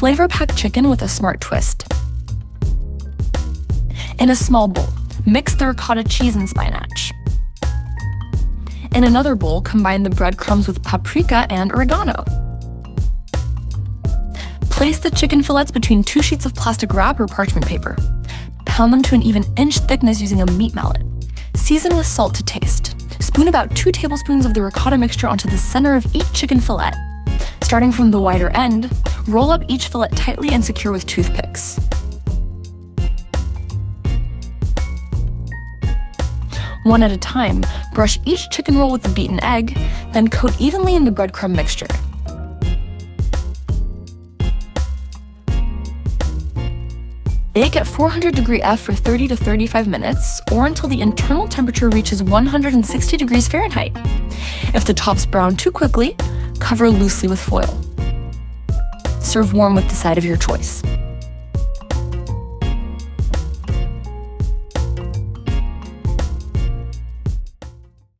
Flavor pack chicken with a smart twist. In a small bowl, mix the ricotta cheese and spinach. In another bowl, combine the breadcrumbs with paprika and oregano. Place the chicken fillets between 2 sheets of plastic wrap or parchment paper. Pound them to an even inch thickness using a meat mallet. Season with salt to taste. Spoon about 2 tablespoons of the ricotta mixture onto the center of each chicken fillet. Starting from the wider end, roll up each fillet tightly and secure with toothpicks. One at a time, brush each chicken roll with the beaten egg, then coat evenly in the breadcrumb mixture. Bake at 400° F for 30 to 35 minutes, or until the internal temperature reaches 160 degrees Fahrenheit. If the tops brown too quickly, cover loosely with foil. Serve warm with the side of your choice.